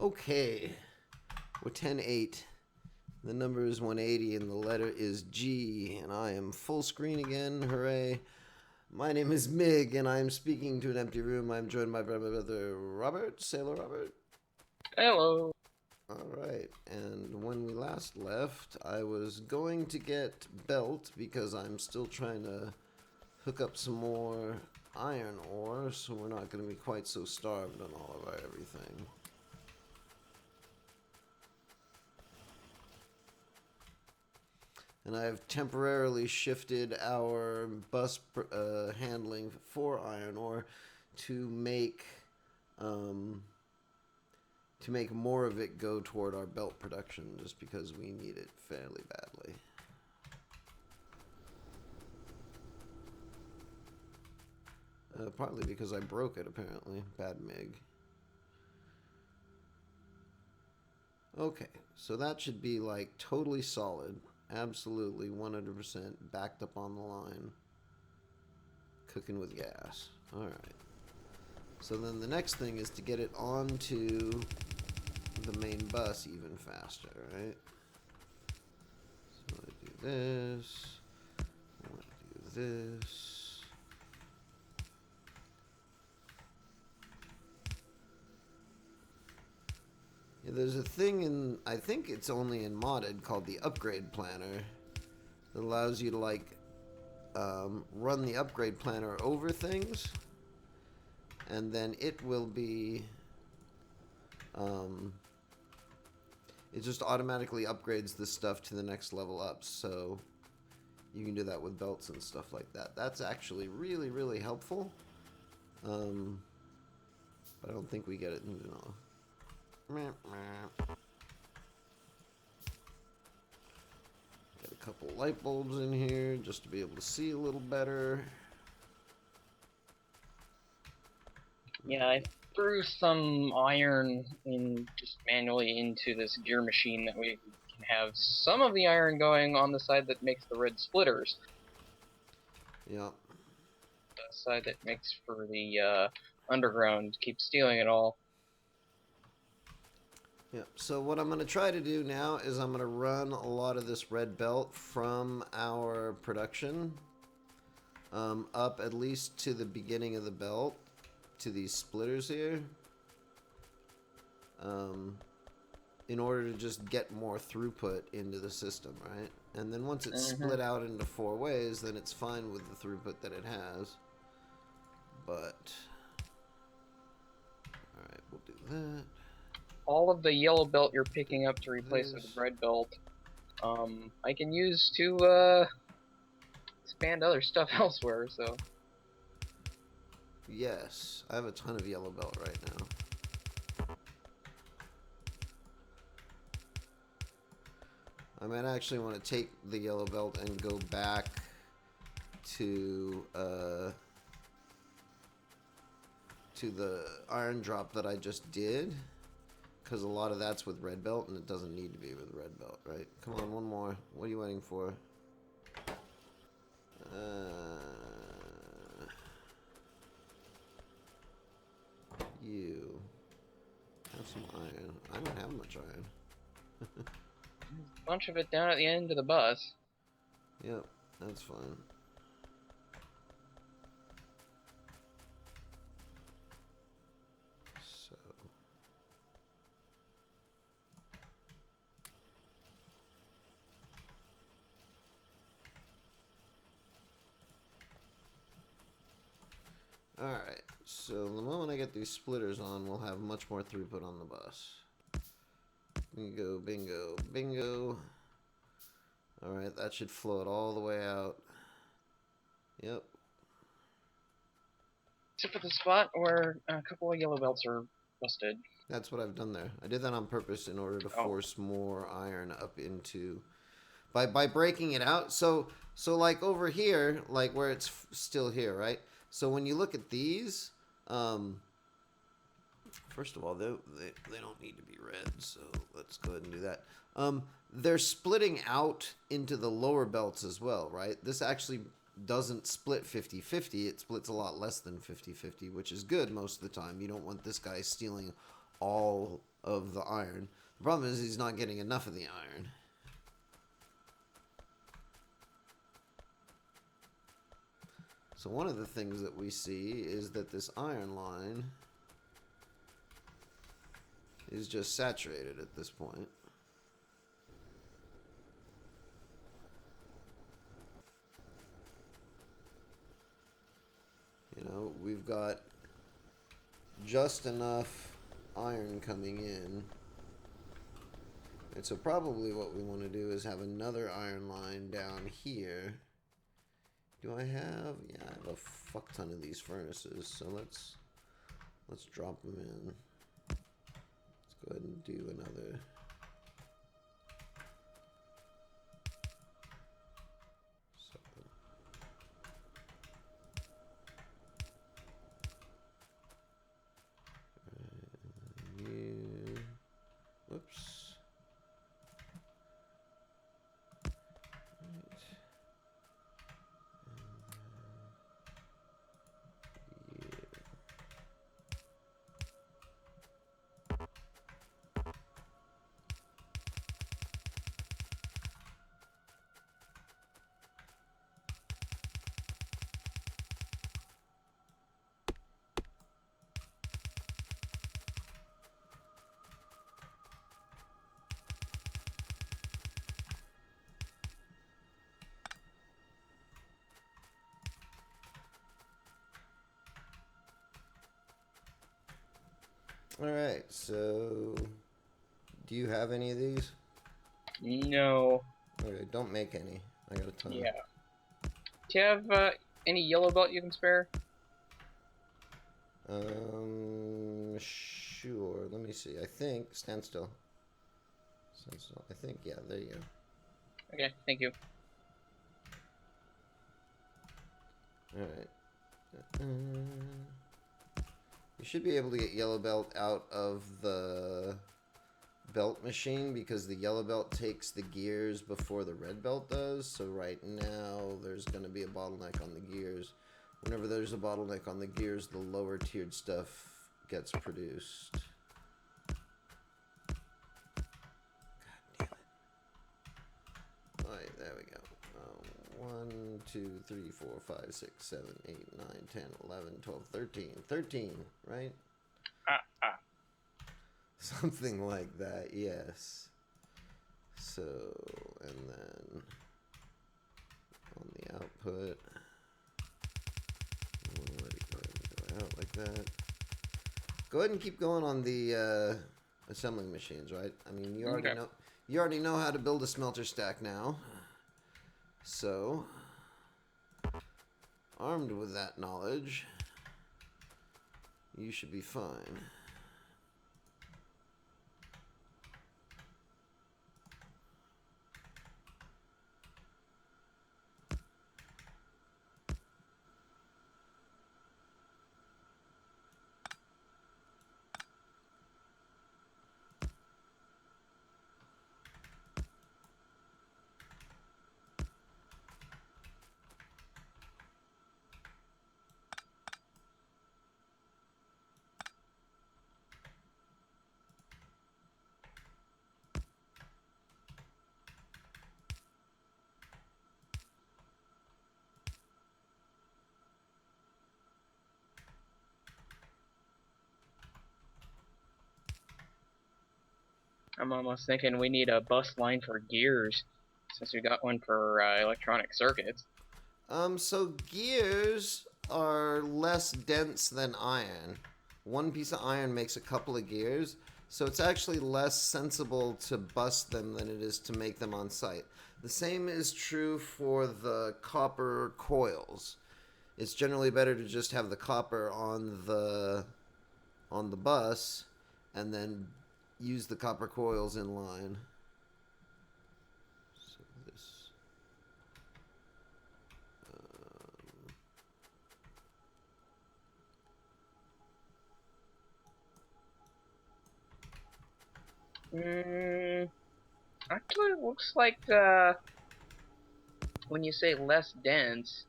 Okay, we're 10-8. The number is 180 and the letter is G, and I am full screen again. Hooray. My name is Mig, and I am speaking to an empty room. I'm joined by my brother Robert. Sailor Robert. Hello. Alright, and when we last left, I was going to get belt because I'm still trying to hook up some more iron ore, so we're not going to be quite so starved on all of our everything. And I've temporarily shifted our bus handling for iron ore to make more of it go toward our belt production, just because we need it fairly badly. Partly because I broke it, apparently. Bad Mig. Okay, so that should be like totally solid. Absolutely 100% backed up on the line. Cooking with gas. Alright. So then the next thing is to get it onto the main bus even faster, right? So I do this. I want to do this. Yeah, there's a thing in, I think it's only in modded, called the upgrade planner that allows you to like run the upgrade planner over things, and then it will be it just automatically upgrades the stuff to the next level up, so you can do that with belts and stuff like that. That's actually really, really helpful. But I don't think we get it, you know. Got a couple light bulbs in here just to be able to see a little better. Yeah, I threw some iron in just manually into this gear machine that we can have some of the iron going on the side that makes the red splitters. Yeah. The side that makes for the underground keep stealing it all. Yeah, so what I'm going to try to do now is I'm going to run a lot of this red belt from our production up at least to the beginning of the belt, to these splitters here, in order to just get more throughput into the system, right? And then once it's split out into 4 ways, then it's fine with the throughput that it has. But, alright, we'll do that. All of the yellow belt you're picking up to replace with the red belt, I can use to expand other stuff elsewhere, so. Yes, I have a ton of yellow belt right now. I might actually want to take the yellow belt and go back to the iron drop that I just did, because a lot of that's with red belt and it doesn't need to be with red belt, right? Come on, one more. What are you waiting for? You have some iron. I don't have much iron. A bunch of it down at the end of the bus. Yep, that's fine. So. Alright, so the moment I get these splitters on, we'll have much more throughput on the bus. Bingo, bingo, bingo. Alright, that should flow it all the way out. Yep. Except for the spot where a couple of yellow belts are busted. That's what I've done there. I did that on purpose in order to force more iron up into... By breaking it out. So like over here, like where it's still here, right? So when you look at these... first of all, they don't need to be red, so let's go ahead and do that. They're splitting out into the lower belts as well, right? This actually doesn't split 50-50. It splits a lot less than 50-50, which is good most of the time. You don't want this guy stealing all of the iron. The problem is he's not getting enough of the iron. So one of the things that we see is that this iron line is just saturated at this point. You know, we've got just enough iron coming in. And so probably what we want to do is have another iron line down here. Do I have? Yeah, I have a fuck ton of these furnaces. So let's drop them in. Let's go ahead and do another. Whoops. Alright, so do you have any of these? No. Okay, don't make any. I got a ton. Yeah. Do you have any yellow belt you can spare? Sure. Let me see. I think stand still. Stand still. I think yeah. There you go. Okay, thank you. All right. You should be able to get yellow belt out of the belt machine because the yellow belt takes the gears before the red belt does. So right now there's going to be a bottleneck on the gears. Whenever there's a bottleneck on the gears, the lower tiered stuff gets produced. God damn it. Alright, there we go. 1, 2, 3, 4, 5, 6, 7, 8, 9, 10, 11, 12, 13. 13, right? Something like that, yes. So, and then on the output, we'll let it go ahead and go out like that. Go ahead and keep going on the assembling machines, right? I mean, you already know how to build a smelter stack now. So, armed with that knowledge, you should be fine. I'm almost thinking we need a bus line for gears, since we got one for electronic circuits. So gears are less dense than iron. One piece of iron makes a couple of gears, so it's actually less sensible to bust them than it is to make them on site. The same is true for the copper coils. It's generally better to just have the copper on the bus and then use the copper coils in line. So this Actually, it looks like when you say less dense,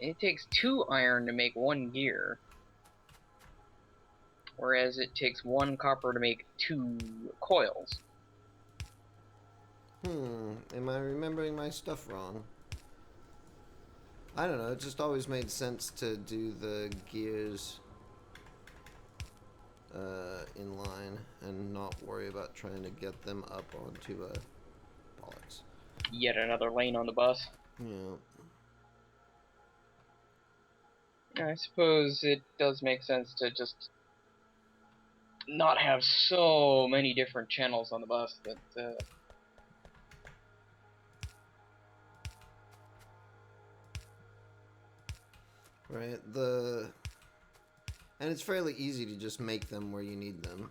it takes 2 iron to make 1 gear. whereas it takes 1 copper to make 2 coils. Am I remembering my stuff wrong? I don't know, it just always made sense to do the gears in line and not worry about trying to get them up onto a bollocks. Yet another lane on the bus. Yeah. I suppose it does make sense to just not have so many different channels on the bus that Right, and it's fairly easy to just make them where you need them.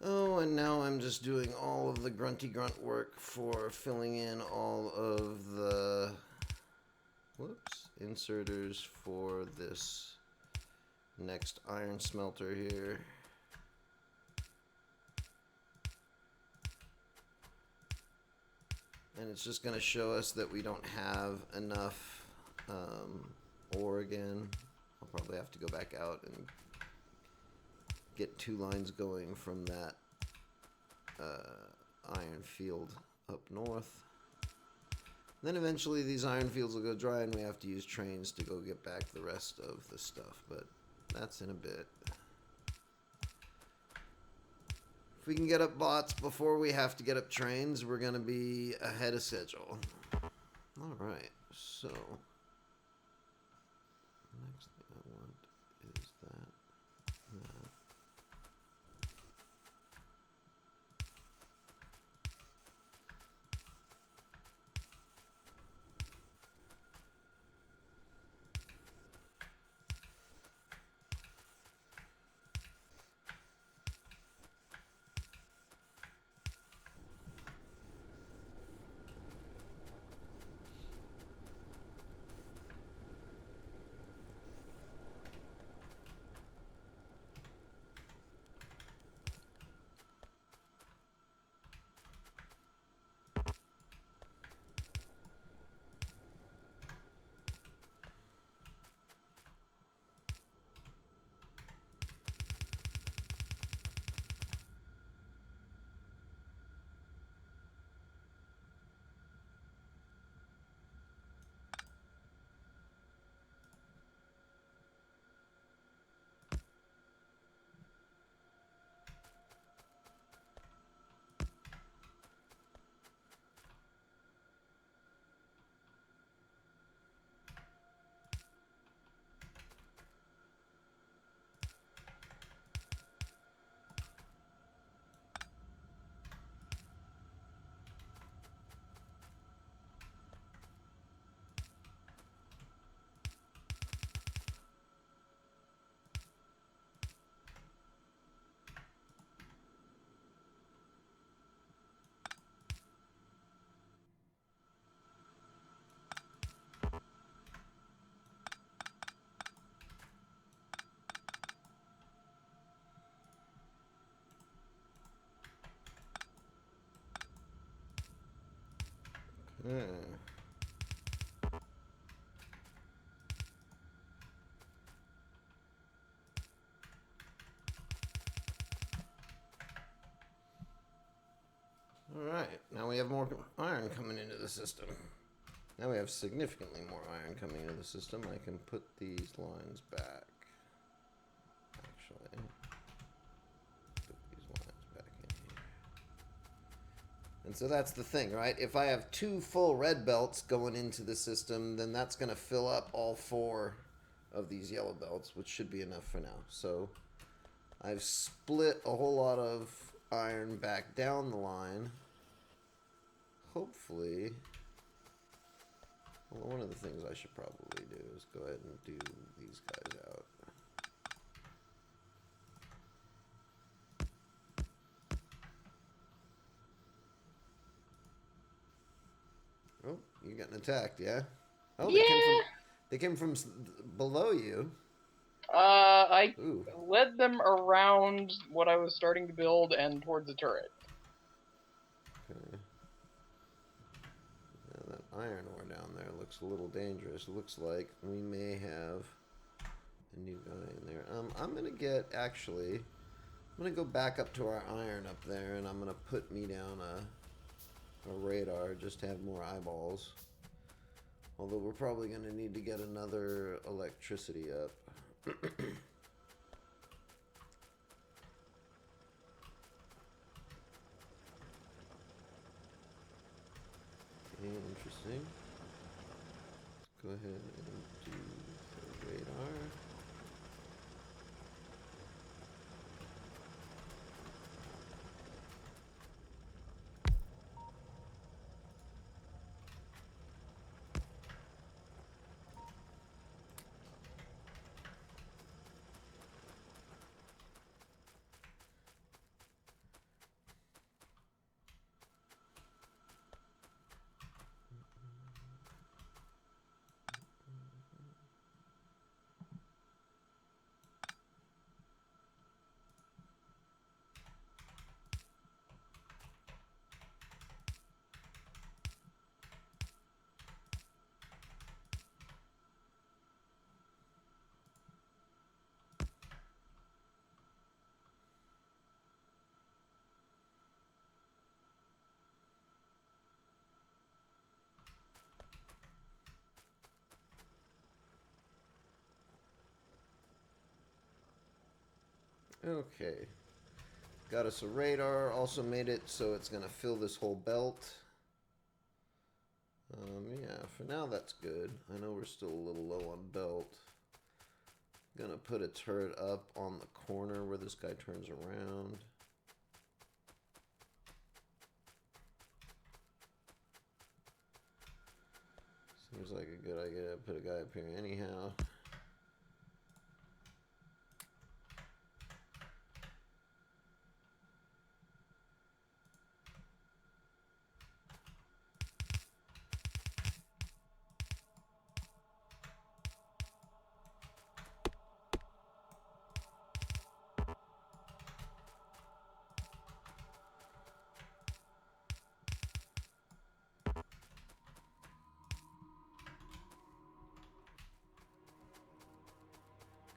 Oh, and now I'm just doing all of the grunty grunt work for filling in all of the inserters for this next iron smelter here. And it's just going to show us that we don't have enough ore again. I'll probably have to go back out and get 2 lines going from that iron field up north. Then eventually these iron fields will go dry and we have to use trains to go get back the rest of the stuff, but that's in a bit. If we can get up bots before we have to get up trains, we're going to be ahead of schedule. Alright, so next thing I want is that. Alright, now we have more iron coming into the system. Now we have significantly more iron coming into the system. I can put these lines back. Actually, put these lines back in here. And so that's the thing, right? If I have 2 full red belts going into the system, then that's going to fill up all 4 of these yellow belts, which should be enough for now. So I've split a whole lot of iron back down the line. Hopefully Well, one of the things I should probably do is go ahead and do these guys out. Oh, you're getting attacked, yeah? Oh, Yeah. they came from below you. I Ooh. led them around what I was starting to build and towards the turret. Okay. Yeah, that iron ore down there looks a little dangerous. Looks like we may have a new guy in there. I'm gonna get, actually, I'm gonna go back up to our iron up there, and I'm gonna put me down a radar just to have more eyeballs. Although we're probably gonna need to get another electricity up. Okay, interesting. Let's go ahead and do the radar. Okay. Got us a radar. Also made it so it's going to fill this whole belt. Yeah, for now that's good. I know we're still a little low on belt. Gonna put a turret up on the corner where this guy turns around. Seems like a good idea to put a guy up here anyhow.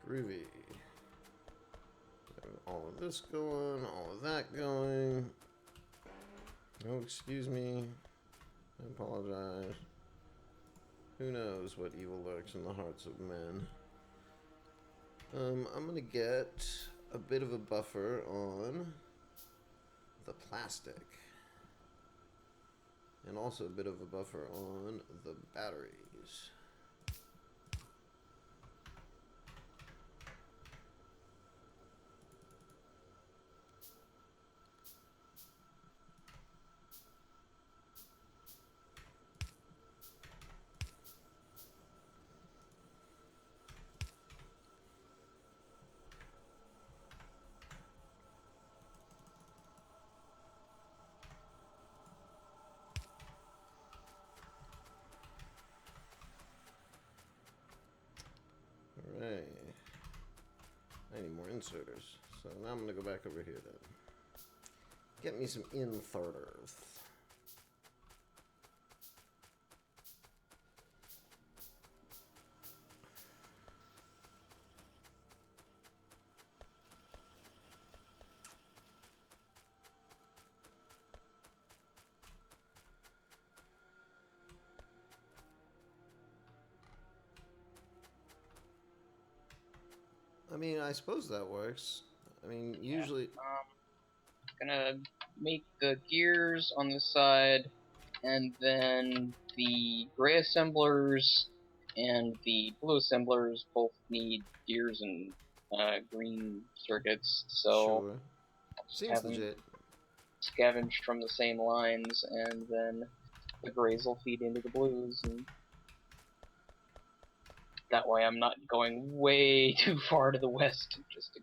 Groovy. All of this going, all of that going. Oh, excuse me. I apologize. Who knows what evil lurks in the hearts of men. I'm gonna get a bit of a buffer on the plastic. And also a bit of a buffer on the batteries. Alright. I need more inserters. So now I'm going to go back over here then. Get me some inserters. I mean, I suppose that works. I mean, usually... Gonna make the gears on this side, and then the gray assemblers and the blue assemblers both need gears and green circuits, so Sure. just Seems have them legit. scavenged from the same lines, and then the grays will feed into the blues. And That way I'm not going way too far to the west just to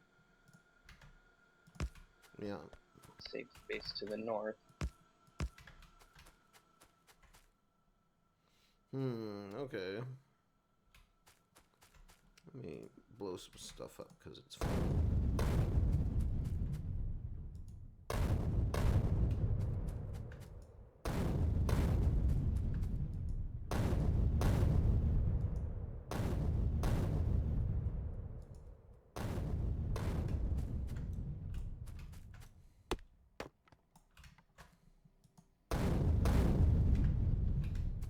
Yeah. save space to the north. Okay. Let me blow some stuff up because it's fun.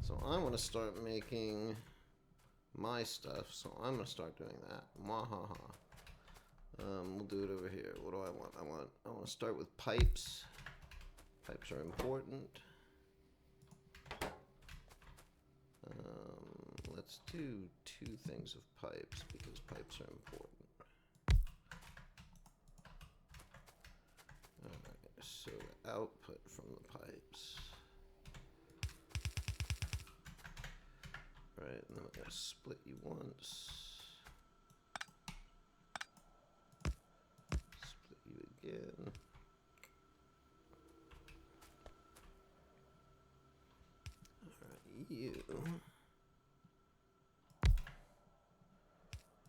So I want to start making my stuff, so I'm going to start doing that. Mwahaha. We'll do it over here. What do I want? I want to start with pipes. Pipes are important. Let's do 2 things of pipes because pipes are important. Alright, so the output from the pipes. Right, and then we're going to split you once. Split you again. Alright, you. I'm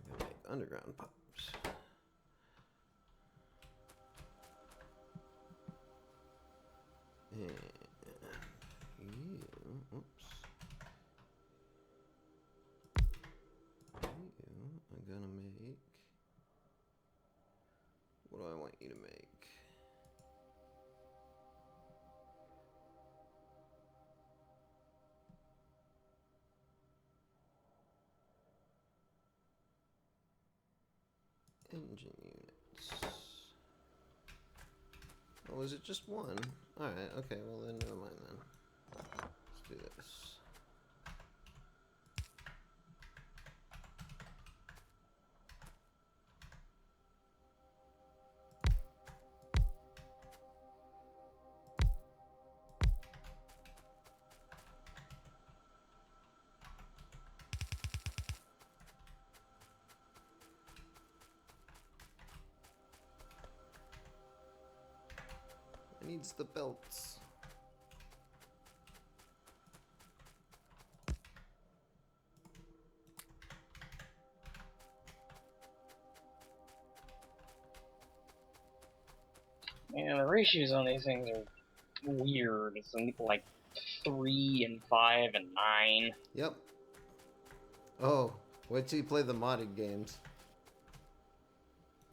going to make underground pipes. And you, oops. I'm gonna make. What do I want you to make? Engine units. Oh, is it just one? Alright, okay, well then never mind then. Let's do this. It needs the belts. Yeah, the ratios on these things are weird. It's like 3 and 5 and 9. Yep. Oh, wait till you play the modded games.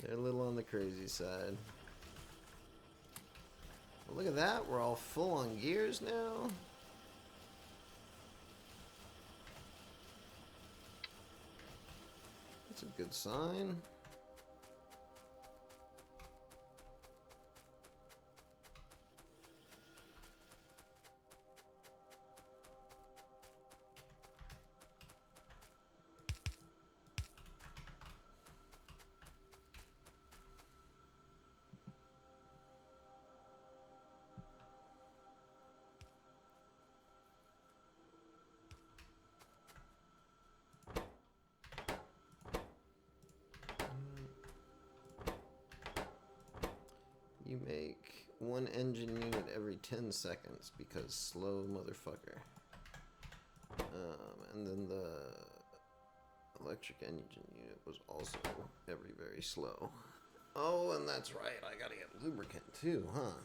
They're a little on the crazy side. Well, look at that, we're all full on gears now. That's a good sign. You make 1 engine unit every 10 seconds because slow motherfucker. And then the electric engine unit was also very slow. Oh, and that's right, I gotta get lubricant too, huh?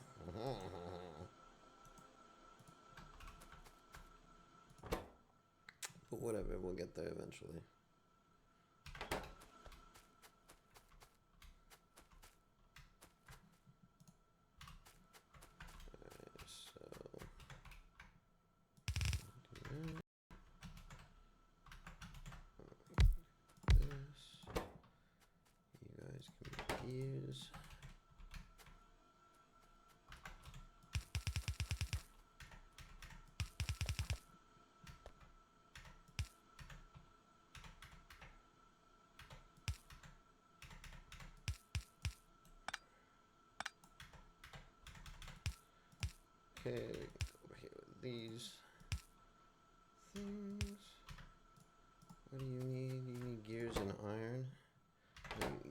But whatever, we'll get there eventually. Alright, so do this. You guys can be gears. Okay, over here with these things. What do you need? You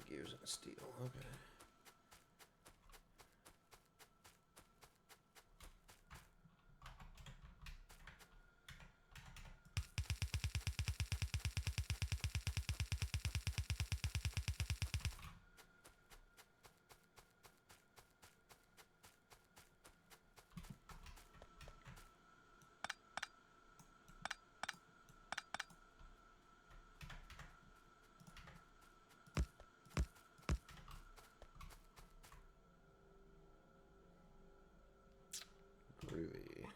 Gears and steel. Okay. Groovy. Groovy.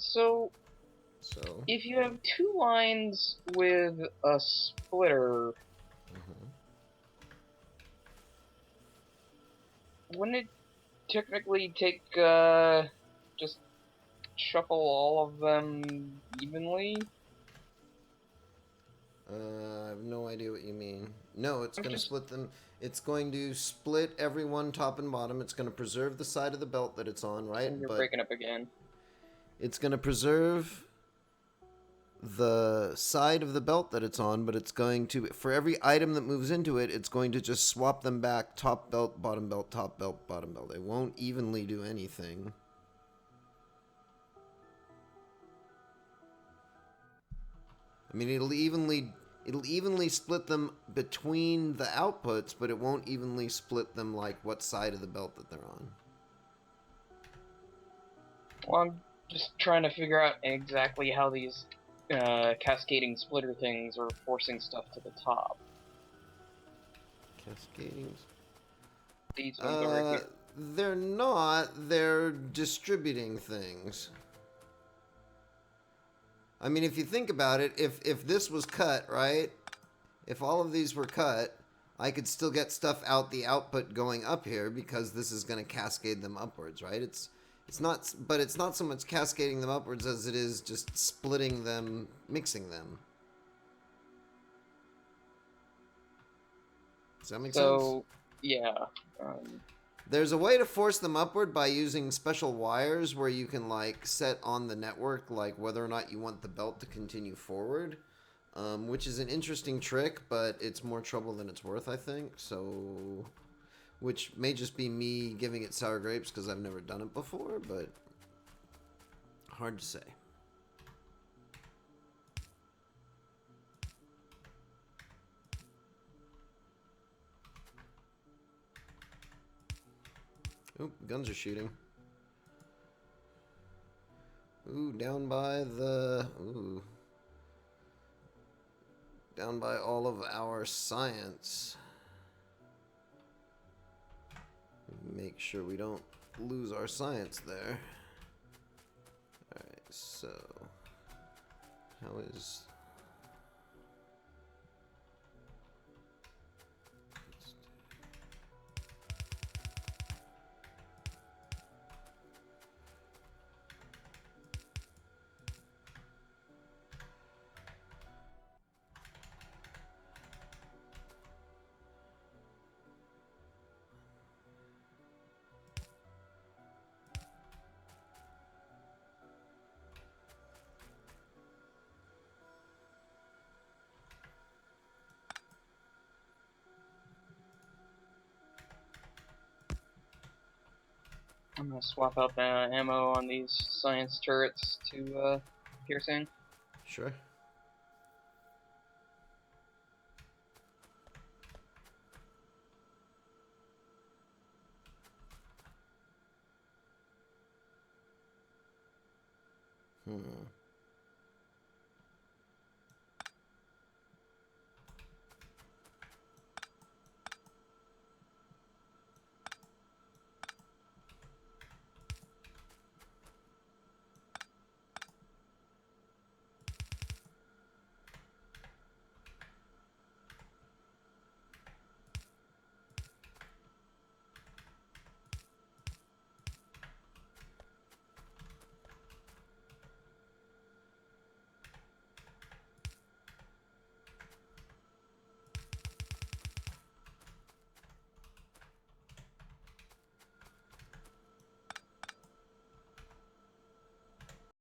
So, So. if you have two lines with a splitter, wouldn't it technically take, just shuffle all of them evenly? I have no idea what you mean. No, it's I'm going to just... split them. It's going to split everyone top and bottom. It's going to preserve the side of the belt that it's on, right? You're But breaking up again. it's going to preserve the side of the belt that it's on, but it's going to, for every item that moves into it, it's going to just swap them back, top belt, top belt, bottom belt. It won't evenly do anything. I mean, it'll evenly split them between the outputs, but it won't evenly split them like what side of the belt that they're on. Well, I'm just trying to figure out exactly how these cascading splitter things are forcing stuff to the top. Cascading. These ones over here. They're not. They're distributing things. I mean, if you think about it, if this was cut, right? If all of these were cut, I could still get stuff out the output going up here because this is going to cascade them upwards, right? It's not, but it's not so much cascading them upwards as it is just splitting them, mixing them. Does that make sense? So, yeah. There's a way to force them upward by using special wires where you can like set on the network like whether or not you want the belt to continue forward, which is an interesting trick, but it's more trouble than it's worth, I think. So, which may just be me giving it sour grapes because I've never done it before, but hard to say. Oop, guns are shooting. Ooh, down by the... Ooh. Down by all of our science. Make sure we don't lose our science there. Alright, so... How is... I'm gonna swap out the ammo on these science turrets to piercing. Sure. Hmm.